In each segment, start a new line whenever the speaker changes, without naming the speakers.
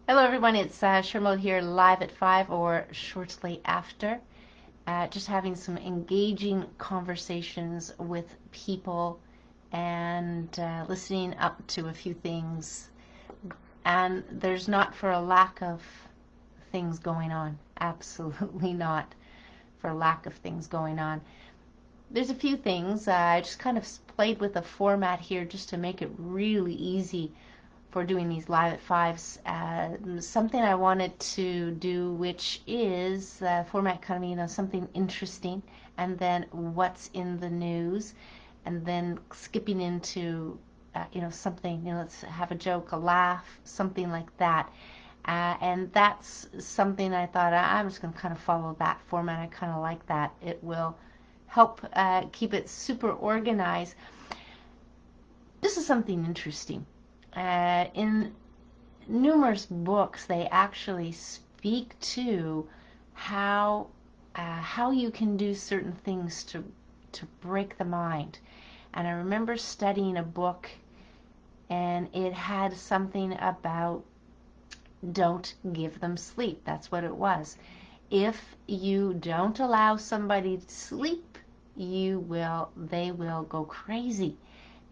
Hello everyone, it's Cheryl Millett here live at 5 or shortly after. Just having some engaging conversations with people and listening up to a few things. And there's not for a lack of things going on. Absolutely not for lack of things going on. There's a few things. I just kind of played with a format here just to make it really easy for doing these live at fives. Something I wanted to do, which is format kind of, something interesting, and then what's in the news, and then skipping into, something, let's have a joke, a laugh, something like that. And that's something I thought I'm just going to kind of follow that format. I kind of like that. It will help keep it super organized. This is something interesting. In numerous books, they actually speak to how you can do certain things to break the mind. And I remember studying a book, and it had something about don't give them sleep. That's what it was. If you don't allow somebody to sleep, they will go crazy.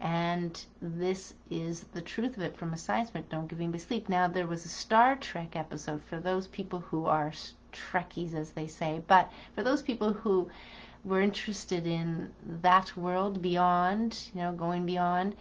And this is the truth of it from a science book, don't give anybody sleep. Now, there was a Star Trek episode for those people who are Trekkies, as they say, but for those people who were interested in that world beyond, going beyond,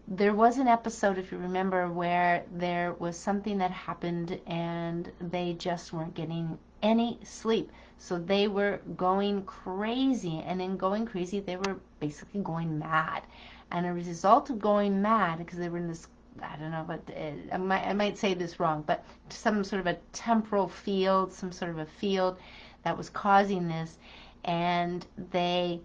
there was an episode, if you remember, where there was something that happened and they just weren't getting any sleep. So they were going crazy, and in going crazy, they were basically going mad. And a result of going mad, because they were in this, I don't know, but I might say this wrong, but some sort of a temporal field, some sort of a field that was causing this, and they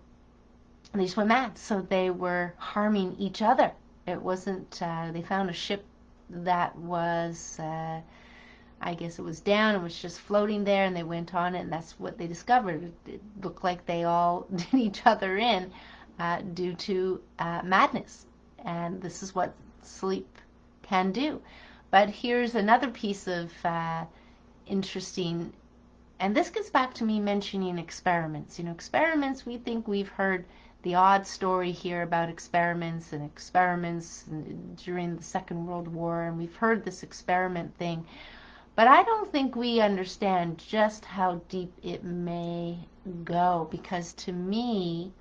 just went mad. So they were harming each other. It wasn't, they found a ship that was, I guess it was down, it was just floating there, and they went on it, and that's what they discovered. It looked like they all did each other in due to madness. And this is what sleep can do. But here's another piece of interesting, and this gets back to me mentioning experiments. Experiments, we think we've heard the odd story here about experiments during the Second World War, and we've heard this experiment thing. But I don't think we understand just how deep it may go, because to me,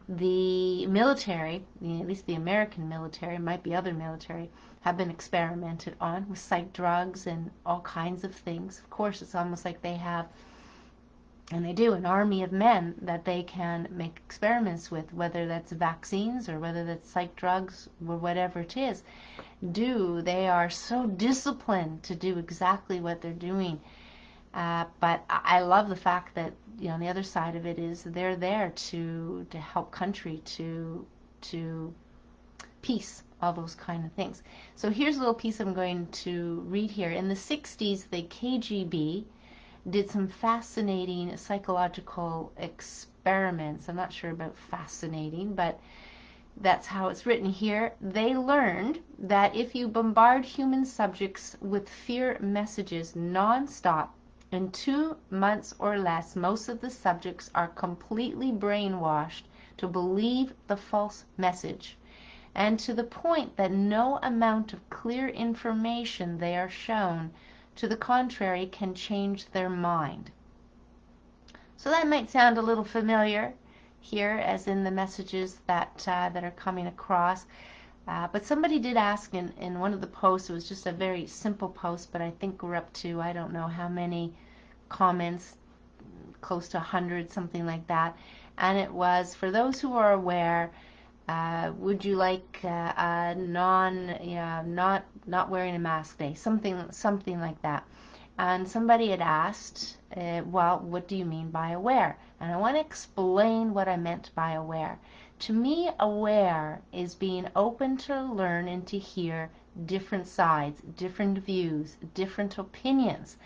the military, at least the American military, might be other military, have been experimented on with psych drugs and all kinds of things. Of course, it's almost like they have, and they do, an army of men that they can make experiments with, whether that's vaccines or whether that's psych drugs or whatever it is. They are so disciplined to do exactly what they're doing. But I love the fact that, on the other side of it is they're there to help country, to peace, all those kind of things. So here's a little piece I'm going to read here. In the 60s, the KGB did some fascinating psychological experiments. I'm not sure about fascinating, but that's how it's written here. They learned that if you bombard human subjects with fear messages nonstop, in 2 months or less, most of the subjects are completely brainwashed to believe the false message, and to the point that no amount of clear information they are shown to the contrary can change their mind. So that might sound a little familiar here, as in the messages that are coming across. But somebody did ask in one of the posts, it was just a very simple post, but I think we're up to, I don't know how many comments, close to 100, something like that. And it was, for those who are aware, would you like not wearing a mask day, something like that. And somebody had asked, well, what do you mean by aware? And I want to explain what I meant by aware. To me, aware is being open to learn and to hear different sides, different views, different opinions,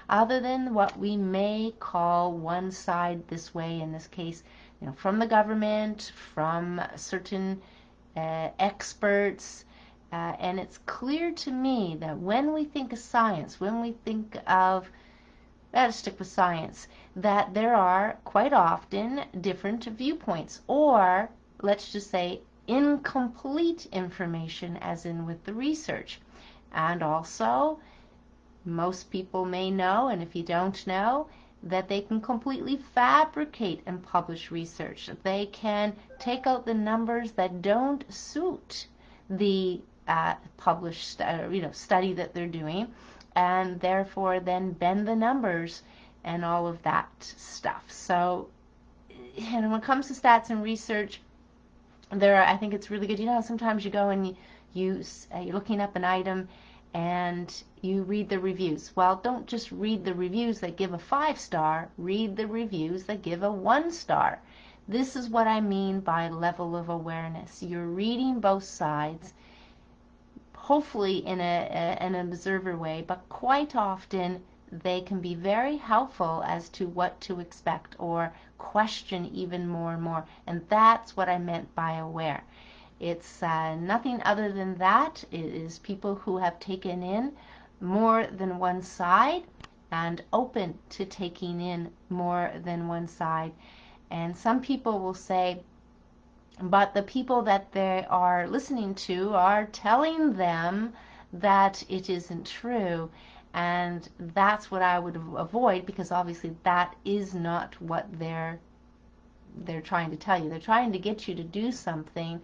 other than what we may call one side this way, in this case, from the government, from certain experts, And it's clear to me that when we think of science, when we think of, let's stick with science, that there are quite often different viewpoints, or let's just say incomplete information, as in with the research. And also, most people may know, and if you don't know, that they can completely fabricate and publish research. They can take out the numbers that don't suit the published study that they're doing, and therefore then bend the numbers and all of that stuff. So, and when it comes to stats and research, I think it's really good. You know, sometimes you go and you're looking up an item and you read the reviews. Well, don't just read the reviews that give a 5-star, read the reviews that give a 1-star. This is what I mean by level of awareness. You're reading both sides, hopefully in an observer way, but quite often they can be very helpful as to what to expect or question even more and more. And that's what I meant by aware. It's nothing other than that. It is people who have taken in more than one side and open to taking in more than one side. And some people will say, but the people that they are listening to are telling them that it isn't true. And that's what I would avoid, because obviously that is not what they're trying to tell you. They're trying to get you to do something,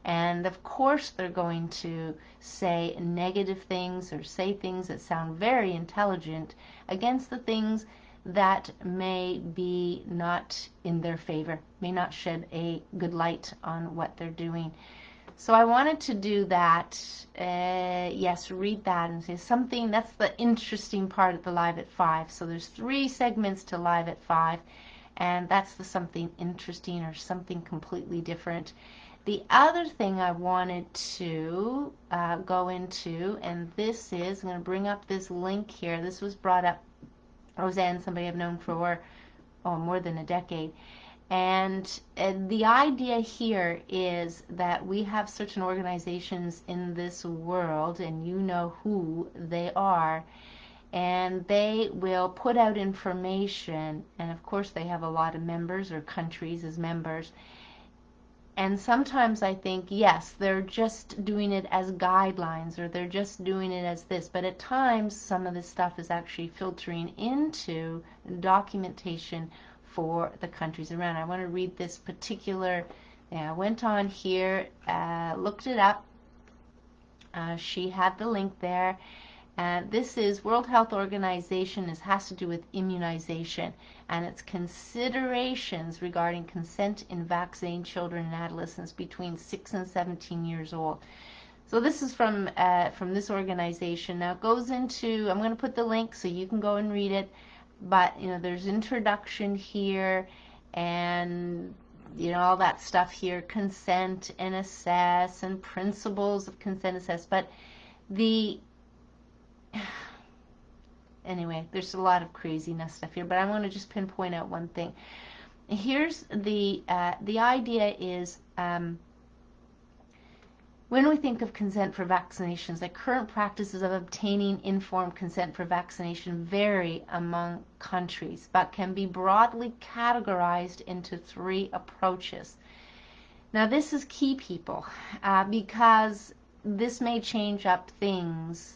and of course they're going to say negative things or say things that sound very intelligent against the things that may be not in their favor, may not shed a good light on what they're doing. So I wanted to do that. Yes, read that and say something. That's the interesting part of the Live at 5. So there's 3 segments to Live at 5, and that's the something interesting or something completely different. The other thing I wanted to go into, and this is, I'm going to bring up this link here. This was brought up, Roseanne, somebody I've known for more than a decade. And the idea here is that we have certain organizations in this world, and you know who they are, and they will put out information, and of course they have a lot of members or countries as members. And sometimes I think, yes, they're just doing it as guidelines, or they're just doing it as this, but at times some of this stuff is actually filtering into documentation for the countries around. I want to read this particular, I went on here, looked it up. She had the link there. This is World Health Organization. This has to do with immunization, and its considerations regarding consent in vaccinating children and adolescents between 6 and 17 years old. So this is from this organization. Now it goes into, I'm going to put the link so you can go and read it, but you know, there's introduction here and you know, all that stuff here, consent and assess and principles of consent assess. But anyway, there's a lot of craziness stuff here, but I want to just pinpoint out one thing. Here's the idea is, when we think of consent for vaccinations, the current practices of obtaining informed consent for vaccination vary among countries, but can be broadly categorized into 3 approaches. Now this is key, people, because this may change up things.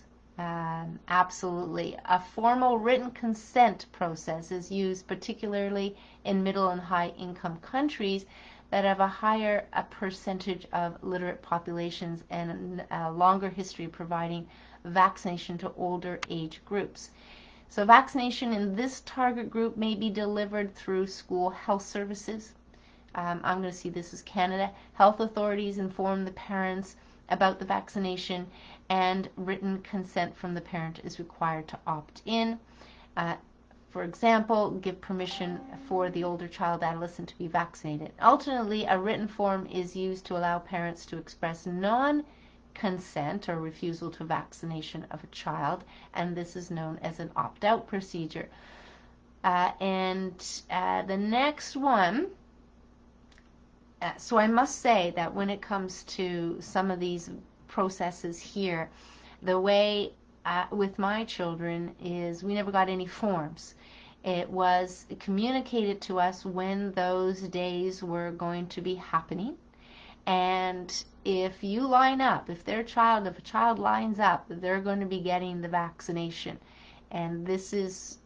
Absolutely. A formal written consent process is used particularly in middle and high income countries that have a higher percentage of literate populations and a longer history of providing vaccination to older age groups. So vaccination in this target group may be delivered through school health services. I'm going to see this as Canada. Health authorities inform the parents about the vaccination, and written consent from the parent is required to opt in. For example, give permission for the older child adolescent to be vaccinated. Ultimately, a written form is used to allow parents to express non-consent or refusal to vaccination of a child, and this is known as an opt-out procedure. The next one, so I must say that when it comes to some of these processes here. The way with my children is we never got any forms. It was communicated to us when those days were going to be happening. And if you line up, if a child lines up, they're going to be getting the vaccination. And this is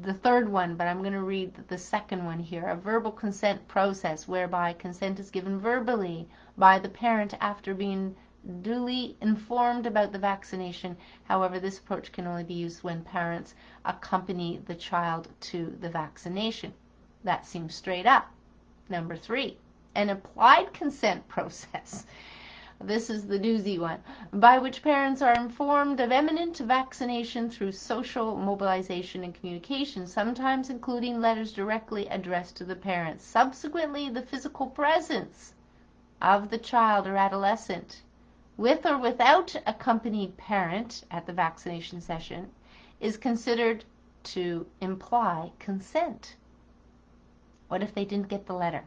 the third one, but I'm going to read the second one here. A verbal consent process whereby consent is given verbally by the parent after being duly informed about the vaccination. However, this approach can only be used when parents accompany the child to the vaccination. That seems straight up. Number 3, an applied consent process. This is the doozy one, by which parents are informed of imminent vaccination through social mobilization and communication, sometimes including letters directly addressed to the parents. Subsequently, the physical presence of the child or adolescent, with or without accompanied parent at the vaccination session, is considered to imply consent. What if they didn't get the letter?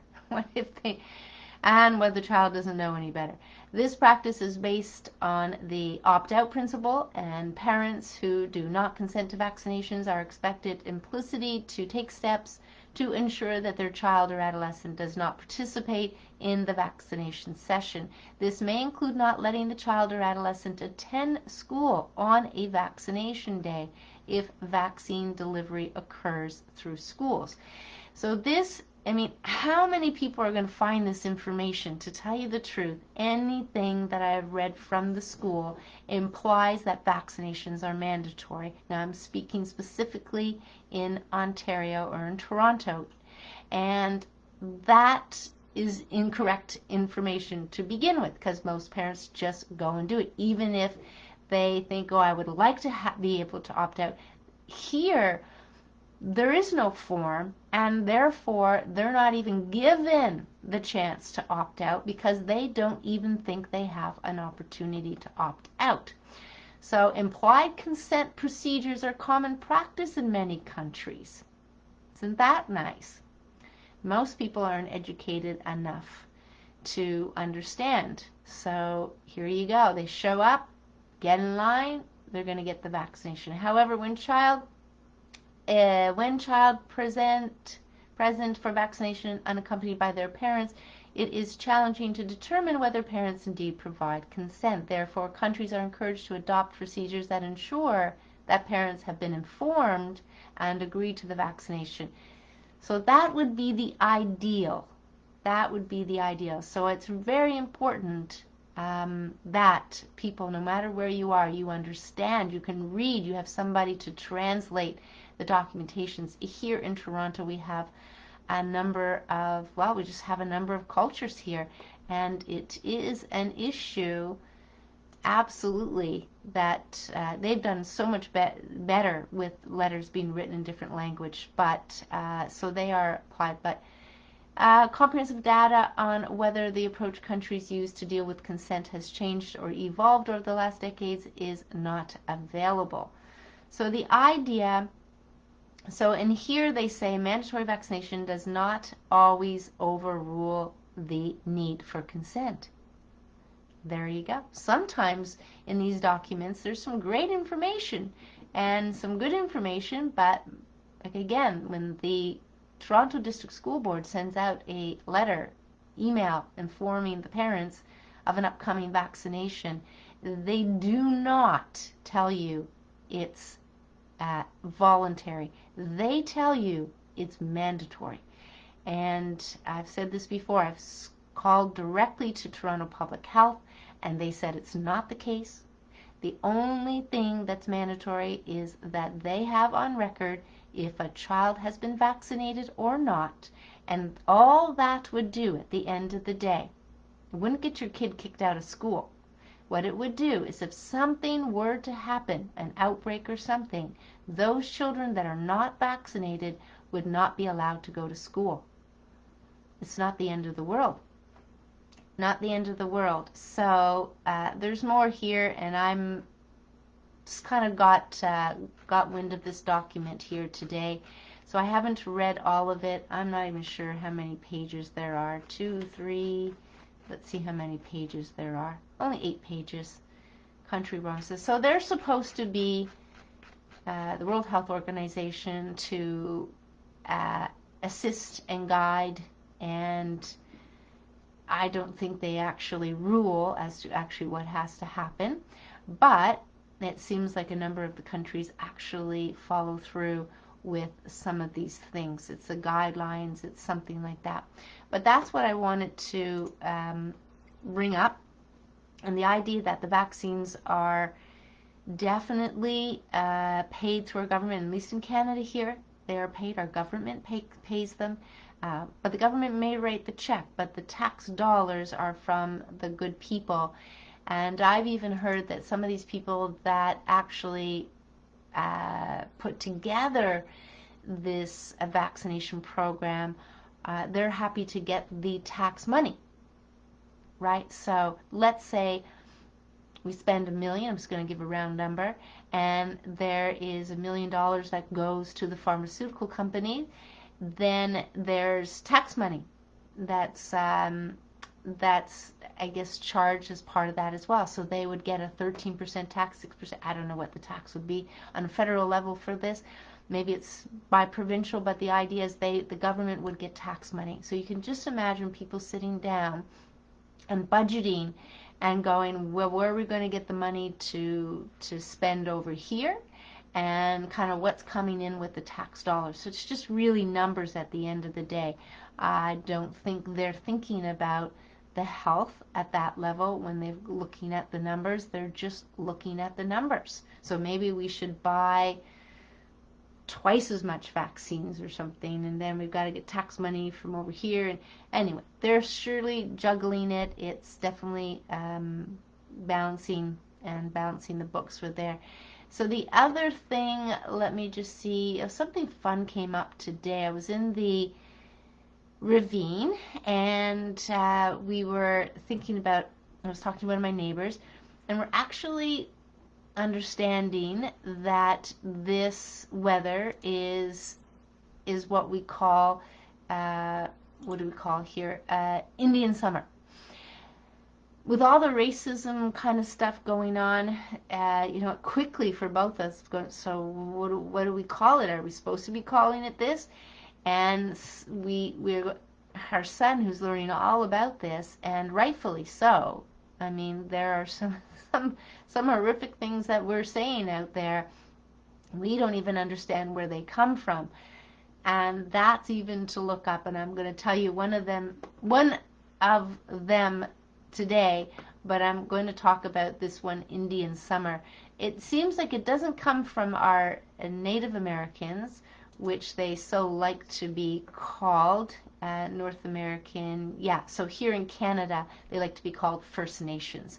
And when the child doesn't know any better? This practice is based on the opt-out principle, and parents who do not consent to vaccinations are expected implicitly to take steps to ensure that their child or adolescent does not participate in the vaccination session. This may include not letting the child or adolescent attend school on a vaccination day if vaccine delivery occurs through schools. So this, how many people are going to find this information? To tell you the truth, anything that I have read from the school implies that vaccinations are mandatory. Now, I'm speaking specifically in Ontario or in Toronto, and that is incorrect information to begin with, because most parents just go and do it, even if they think, oh, I would like to be able to opt out. Here, there is no form, and therefore they're not even given the chance to opt out because they don't even think they have an opportunity to opt out. So implied consent procedures are common practice in many countries. Isn't that nice? Most people aren't educated enough to understand. So here you go. They show up, get in line, they're going to get the vaccination. However, when child present for vaccination unaccompanied by their parents, it is challenging to determine whether parents indeed provide consent. Therefore, countries are encouraged to adopt procedures that ensure that parents have been informed and agree to the vaccination. So that would be the ideal. That would be the ideal. So it's very important that people, no matter where you are, you understand, you can read, you have somebody to translate the documentations. Here in Toronto, we have a number of, we just have a number of cultures here, and it is an issue, absolutely, that they've done so much better with letters being written in different language, but so they are applied. But comprehensive data on whether the approach countries use to deal with consent has changed or evolved over the last decades is not available. So the idea, so in here they say mandatory vaccination does not always overrule the need for consent. There you go. Sometimes in these documents there's some great information and some good information, but like again, when the Toronto District School Board sends out a letter, email informing the parents of an upcoming vaccination, they do not tell you it's voluntary. They tell you it's mandatory. And I've said this before, I've called directly to Toronto Public Health, and they said it's not the case. The only thing that's mandatory is that they have on record if a child has been vaccinated or not, and all that would do at the end of the day, it wouldn't get your kid kicked out of school. What it would do is if something were to happen, an outbreak or something, those children that are not vaccinated would not be allowed to go to school. It's not the end of the world. Not the end of the world. So there's more here, and I'm just kind of got wind of this document here today. So I haven't read all of it. I'm not even sure how many pages there are. 2, 3, let's see how many pages there are. Only 8 pages. Country bonuses. So they're supposed to be the World Health Organization to assist and guide, and I don't think they actually rule as to actually what has to happen, but it seems like a number of the countries actually follow through with some of these things. It's the guidelines, it's something like that. But that's what I wanted to bring up, and the idea that the vaccines are definitely paid through our government, at least in Canada here, they are paid. Our government pays them. But the government may write the check, but the tax dollars are from the good people. And I've even heard that some of these people that actually put together this vaccination program, they're happy to get the tax money, right? So let's say we spend $1 million, I'm just going to give a round number, and there is $1 million that goes to the pharmaceutical company. Then there's tax money that's I guess charged as part of that as well. So they would get a 13% tax, 6%. I don't know what the tax would be on a federal level for this. Maybe it's by provincial, but the idea is the government would get tax money. So you can just imagine people sitting down and budgeting and going, well, where are we going to get the money to spend over here, and kind of what's coming in with the tax dollars. So it's just really numbers at the end of the day. I don't think they're thinking about the health at that level when they're looking at the numbers. They're just looking at the numbers. So maybe we should buy twice as much vaccines or something, and then we've got to get tax money from over here. And anyway, they're surely juggling it. It's definitely balancing the books were there. So the other thing, let me just see, something fun came up today. I was in the ravine, and we were thinking about, I was talking to one of my neighbors, and we're actually understanding that this weather is what we call, what do we call here, Indian summer. With all the racism kind of stuff going on, quickly for both of us, so what do we call it? Are we supposed to be calling it this? And we're our son, who's learning all about this, and rightfully so. I mean, there are some horrific things that we're saying out there. We don't even understand where they come from, and that's even to look up. And I'm going to tell you one of them today, but I'm going to talk about this one, Indian summer. It seems like it doesn't come from our Native Americans, which they so like to be called, North American, so here in Canada, they like to be called First Nations.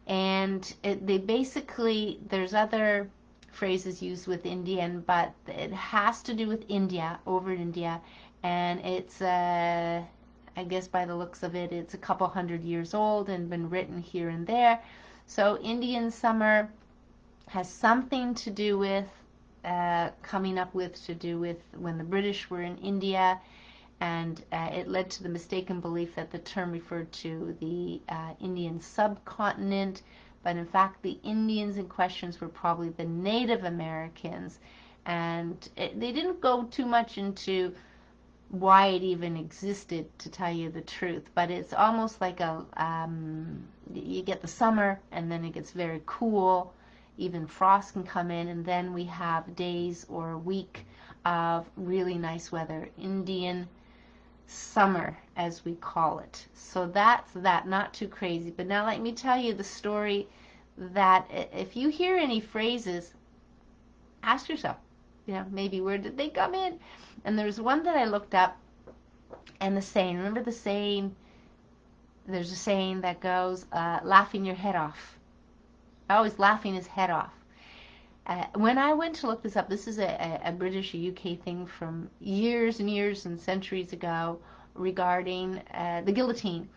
And they basically, there's other phrases used with Indian, but it has to do with India, over in India, and it's, I guess by the looks of it, it's a couple hundred years old and been written here and there. So Indian summer has something to do with, to do with when the British were in India, and it led to the mistaken belief that the term referred to the Indian subcontinent, but in fact the Indians in questions were probably the Native Americans, and they didn't go too much into why it even existed, to tell you the truth, but it's almost like you get the summer and then it gets very cool, even frost can come in, and then we have days or a week of really nice weather, Indian summer as we call it. So that's that, not too crazy. But now let me tell you the story that if you hear any phrases, ask yourself, maybe where did they come in? And there's one that I looked up, and the saying, remember the saying, there's a saying that goes, laughing your head off. Always laughing his head off. When I went to look this up, this is a British, a UK thing from years and years and centuries ago regarding the guillotine.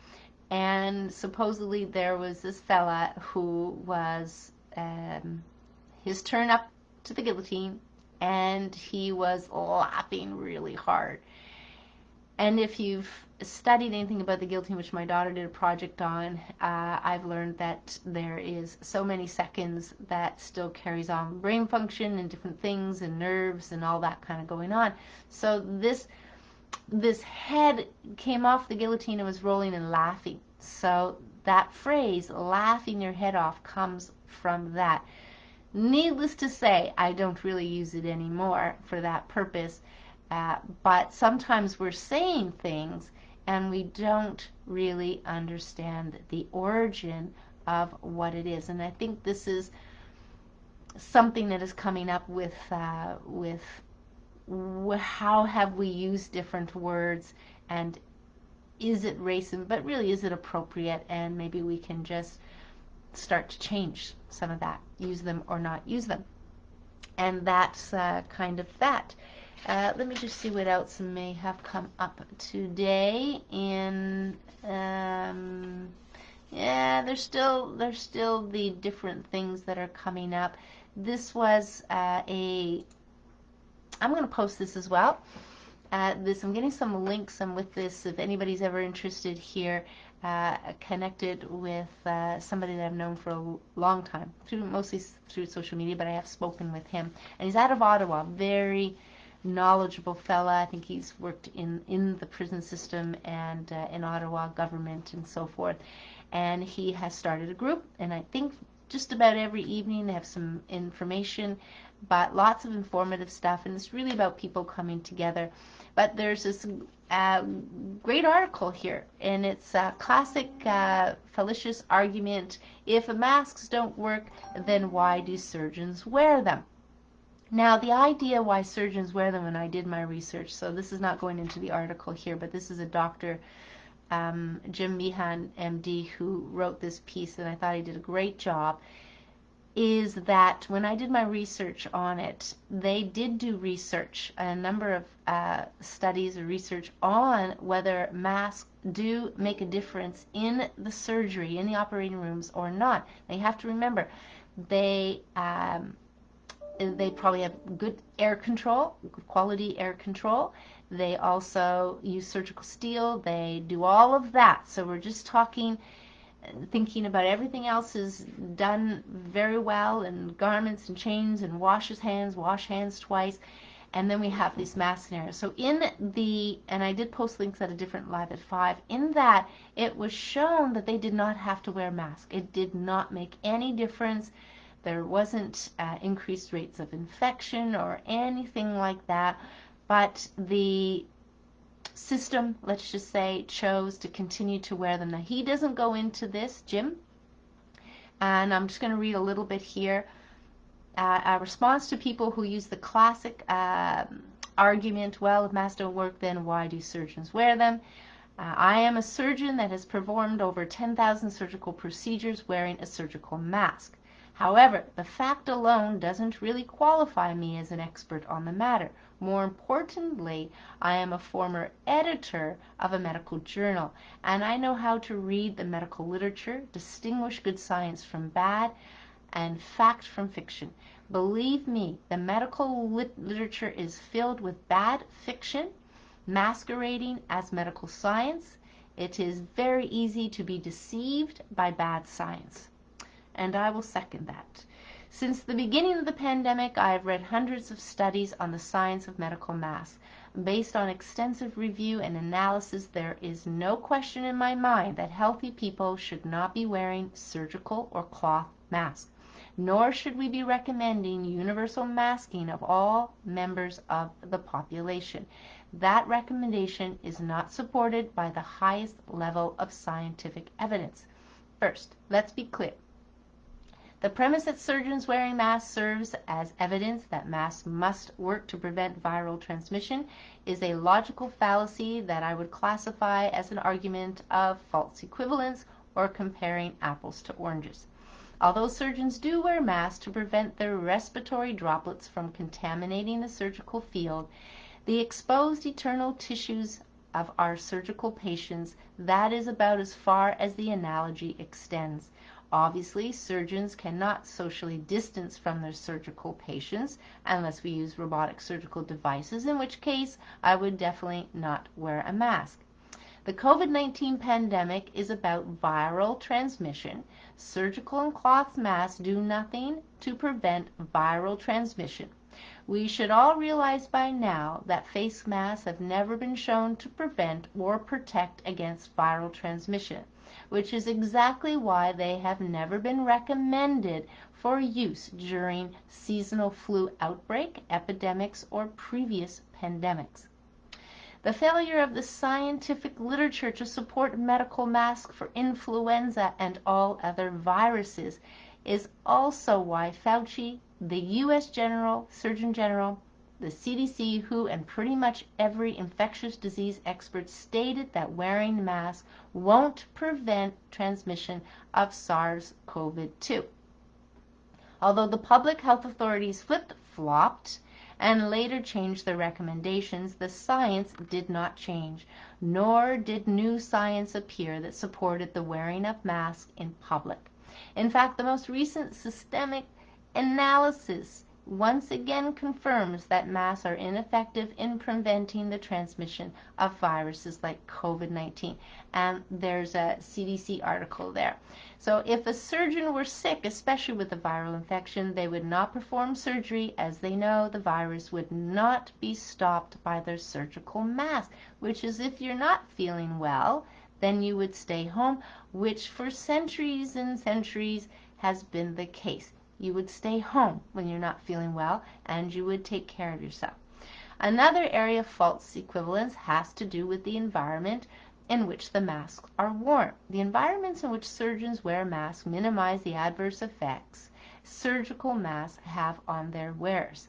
And supposedly there was this fella who was his turn up to the guillotine, and he was laughing really hard. And if you've studied anything about the guillotine, which my daughter did a project on, I've learned that there is so many seconds that still carries on brain function and different things and nerves and all that kind of going on. So this head came off the guillotine and was rolling and laughing. So that phrase, laughing your head off, comes from that. Needless to say, I don't really use it anymore for that purpose, but sometimes we're saying things and we don't really understand the origin of what it is. And I think this is something that is coming up with how have we used different words, and is it racist, but really is it appropriate, and maybe we can just start to change some of that, use them or not use them. And that's kind of that. Let me just see what else may have come up today. In yeah, there's still the different things that are coming up. This was I'm going to post this as well. I'm getting some links with this if anybody's ever interested here. Connected with somebody that I've known for a long time, mostly through social media, but I have spoken with him. And he's out of Ottawa, very knowledgeable fella. I think he's worked in the prison system and in Ottawa government and so forth. And he has started a group, and I think just about every evening they have some information, but lots of informative stuff, and it's really about people coming together. But there's this great article here, and it's a classic fallacious argument. If masks don't work, then why do surgeons wear them? Now, the idea why surgeons wear them, and I did my research, so this is not going into the article here, but this is a doctor, Jim Meehan, MD, who wrote this piece, and I thought he did a great job, is that when I did my research on it, they did do research, a number of studies or research on whether masks do make a difference in the surgery, in the operating rooms or not. They have to remember, they probably have good air control, quality air control. They also use surgical steel. They do all of that. So we're just thinking about everything else is done very well, and garments and chains and wash hands twice, and then we have these mask scenarios. So and I did post links at a different live at 5, in that it was shown that they did not have to wear a mask. It did not make any difference. There wasn't increased rates of infection or anything like that, but the system, let's just say, chose to continue to wear them. Now, he doesn't go into this, Jim, and I'm just going to read a little bit here. A response to people who use the classic argument, well, if masks don't work, then why do surgeons wear them? I am a surgeon that has performed over 10,000 surgical procedures wearing a surgical mask. However, the fact alone doesn't really qualify me as an expert on the matter. More importantly, I am a former editor of a medical journal, and I know how to read the medical literature, distinguish good science from bad, and fact from fiction. Believe me, the medical literature is filled with bad fiction, masquerading as medical science. It is very easy to be deceived by bad science. And I will second that. Since the beginning of the pandemic, I have read hundreds of studies on the science of medical masks. Based on extensive review and analysis, there is no question in my mind that healthy people should not be wearing surgical or cloth masks, nor should we be recommending universal masking of all members of the population. That recommendation is not supported by the highest level of scientific evidence. First, let's be clear. The premise that surgeons wearing masks serves as evidence that masks must work to prevent viral transmission is a logical fallacy that I would classify as an argument of false equivalence or comparing apples to oranges. Although surgeons do wear masks to prevent their respiratory droplets from contaminating the surgical field, the exposed internal tissues of our surgical patients, that is about as far as the analogy extends. Obviously, surgeons cannot socially distance from their surgical patients unless we use robotic surgical devices, in which case I would definitely not wear a mask. The COVID-19 pandemic is about viral transmission. Surgical and cloth masks do nothing to prevent viral transmission. We should all realize by now that face masks have never been shown to prevent or protect against viral transmission, which is exactly why they have never been recommended for use during seasonal flu outbreak, epidemics, or previous pandemics. The failure of the scientific literature to support medical masks for influenza and all other viruses is also why Fauci, the U.S. Surgeon General, the CDC, WHO, and pretty much every infectious disease expert stated that wearing masks won't prevent transmission of SARS-CoV-2. Although the public health authorities flip-flopped and later changed their recommendations, the science did not change, nor did new science appear that supported the wearing of masks in public. In fact, the most recent systemic analysis once again confirms that masks are ineffective in preventing the transmission of viruses like COVID-19. And there's a CDC article there. So if a surgeon were sick, especially with a viral infection, they would not perform surgery, as they know the virus would not be stopped by their surgical mask, which is, if you're not feeling well, then you would stay home, which for centuries and centuries has been the case. You would stay home when you're not feeling well, and you would take care of yourself. Another area of false equivalence has to do with the environment in which the masks are worn. The environments in which surgeons wear masks minimize the adverse effects surgical masks have on their wearers.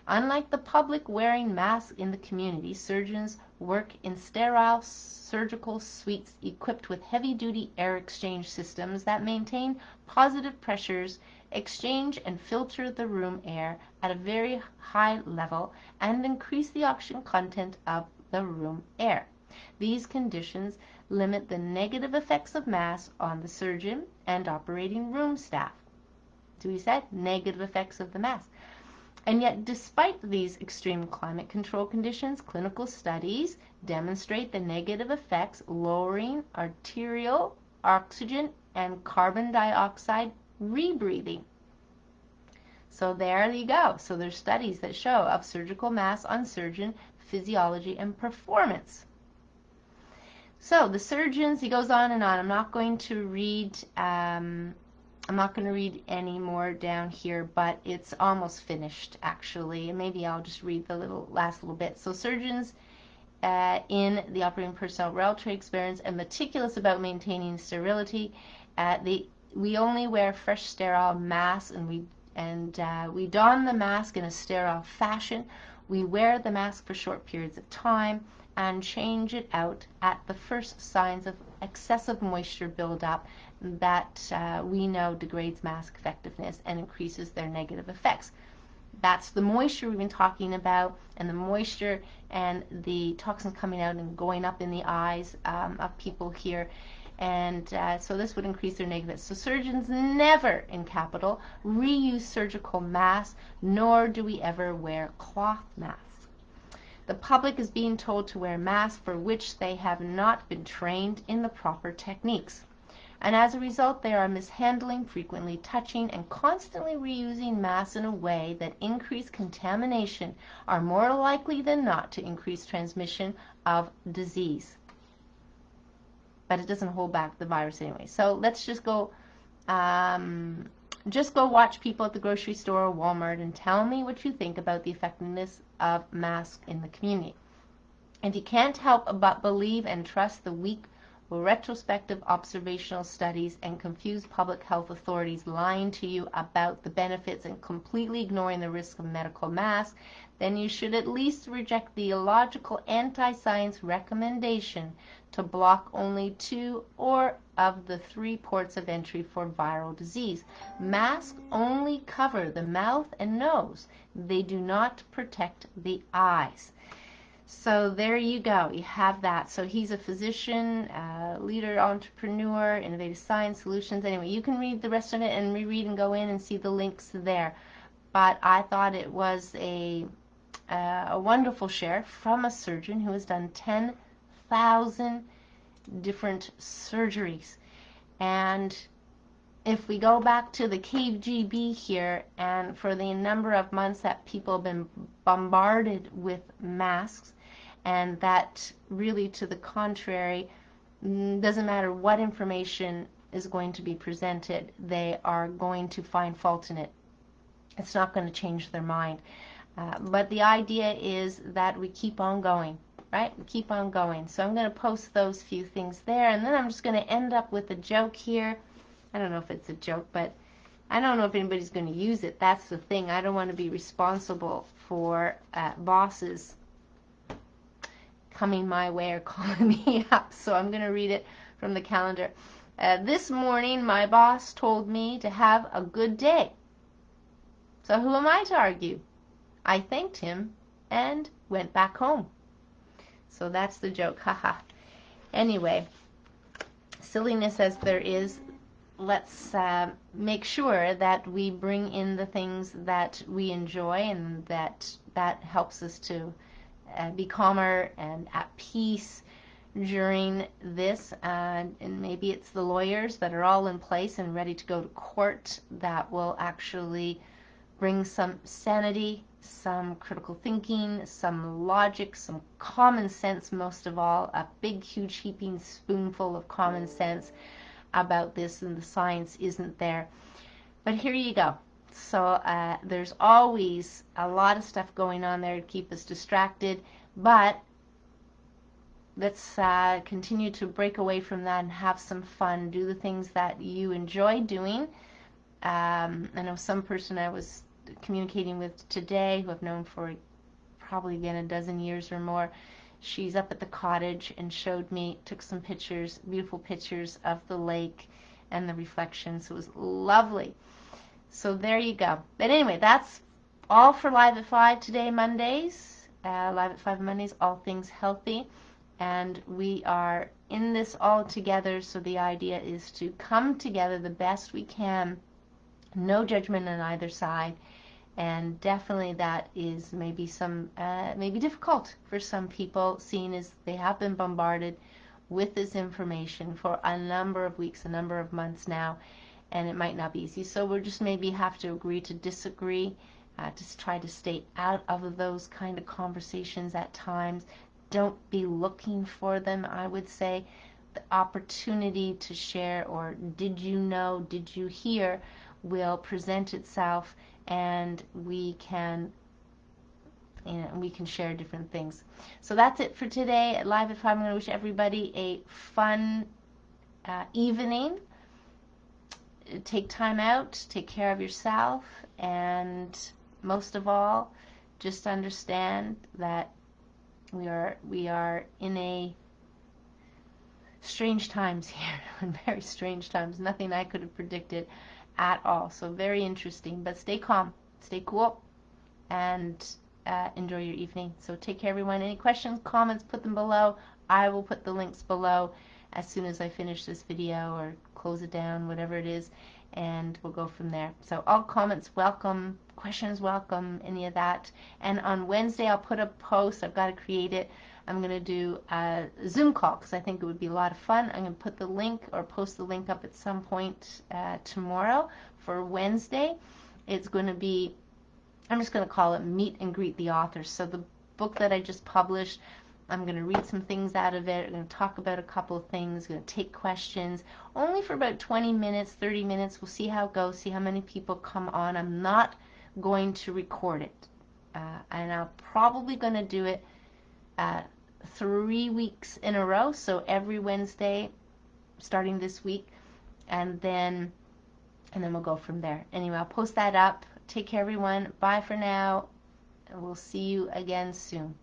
Unlike the public wearing masks in the community, surgeons work in sterile surgical suites equipped with heavy-duty air exchange systems that maintain positive pressures, exchange and filter the room air at a very high level, and increase the oxygen content of the room air. These conditions limit the negative effects of masks on the surgeon and operating room staff. So we said negative effects of the mask. And yet, despite these extreme climate control conditions, clinical studies demonstrate the negative effects, lowering arterial oxygen and carbon dioxide rebreathing. So there you go. So there's studies that show of surgical masks on surgeon physiology and performance. So the surgeons, he goes on and on. I'm not going to read any more down here, but it's almost finished actually. And maybe I'll just read the last little bit. So surgeons in the operating personnel relatively experienced and meticulous about maintaining sterility. We only wear fresh sterile masks, and we don the mask in a sterile fashion. We wear the mask for short periods of time and change it out at the first signs of excessive moisture buildup that we know degrades mask effectiveness and increases their negative effects. That's the moisture we've been talking about, and the moisture and the toxins coming out and going up in the eyes of people here. And so this would increase their negative. So surgeons never, in capital, reuse surgical masks, nor do we ever wear cloth masks. The public is being told to wear masks for which they have not been trained in the proper techniques. And as a result, they are mishandling, frequently touching, and constantly reusing masks in a way that increase contamination, are more likely than not to increase transmission of disease. But it doesn't hold back the virus anyway. So let's just go watch people at the grocery store or Walmart and tell me what you think about the effectiveness of masks in the community. If you can't help but believe and trust the weak retrospective observational studies and confuse public health authorities lying to you about the benefits and completely ignoring the risk of medical masks, then you should at least reject the illogical anti-science recommendation to block only 2 of the 3 ports of entry for viral disease. Masks only cover the mouth and nose. They do not protect the eyes. So there you go. You have that. So he's a physician, leader, entrepreneur, innovative science solutions. Anyway, you can read the rest of it and reread and go in and see the links there. But I thought it was a wonderful share from a surgeon who has done 10,000 different surgeries. And if we go back to the KGB here, and for the number of months that people have been bombarded with masks, and that really to the contrary, doesn't matter what information is going to be presented, they are going to find fault in it. It's not going to change their mind. But the idea is that we keep on going, right? We keep on going. So I'm going to post those few things there, and then I'm just going to end up with a joke here. I don't know if it's a joke, but I don't know if anybody's going to use it. That's the thing. I don't want to be responsible for bosses coming my way or calling me up. So I'm going to read it from the calendar. This morning, my boss told me to have a good day. So who am I to argue? I thanked him and went back home. So that's the joke, haha. Anyway, silliness as there is, let's make sure that we bring in the things that we enjoy, and that helps us to be calmer and at peace during this. And maybe it's the lawyers that are all in place and ready to go to court that will actually bring some sanity, some critical thinking, some logic, some common sense, most of all, a big, huge, heaping spoonful of common sense about this, and the science isn't there. But here you go. So there's always a lot of stuff going on there to keep us distracted, but let's continue to break away from that and have some fun. Do the things that you enjoy doing. I know some person I was communicating with today who I've known for probably again a dozen years or more. She's up at the cottage and showed me, took some pictures, beautiful pictures of the lake and the reflections. It was lovely. So there you go. But anyway, that's all for Live at 5 today, Mondays. Live at 5 Mondays, all things healthy. And we are in this all together, so the idea is to come together the best we can. No judgment on either side. And definitely that is maybe maybe difficult for some people, seeing as they have been bombarded with this information for a number of weeks, a number of months now, and it might not be easy. So we'll just maybe have to agree to disagree, to try to stay out of those kind of conversations at times. Don't be looking for them, I would say. The opportunity to share, or did you know, did you hear, will present itself, and we can share different things. So that's it for today at Live at 5. I'm going to wish everybody a fun evening. Take time out, take care of yourself, and most of all, just understand that we are in a strange times here, in very strange times. Nothing I could have predicted at all. So very interesting. But stay calm, stay cool, and enjoy your evening. So take care, everyone. Any questions, comments, put them below. I will put the links below as soon as I finish this video or close it down, whatever it is, and we'll go from there. So all comments welcome, questions welcome, any of that. And on Wednesday I'll put a post. I've got to create it. I'm going to do a Zoom call because I think it would be a lot of fun. I'm going to put the link or post the link up at some point tomorrow for Wednesday. It's going to be, I'm just going to call it Meet and Greet the Authors. So the book that I just published, I'm going to read some things out of it. I'm going to talk about a couple of things. I'm going to take questions only for about 20 minutes, 30 minutes. We'll see how it goes, see how many people come on. I'm not going to record it. And I'm probably going to do it 3 weeks in a row. So every Wednesday starting this week. And then we'll go from there. Anyway, I'll post that up. Take care, everyone. Bye for now. And we'll see you again soon.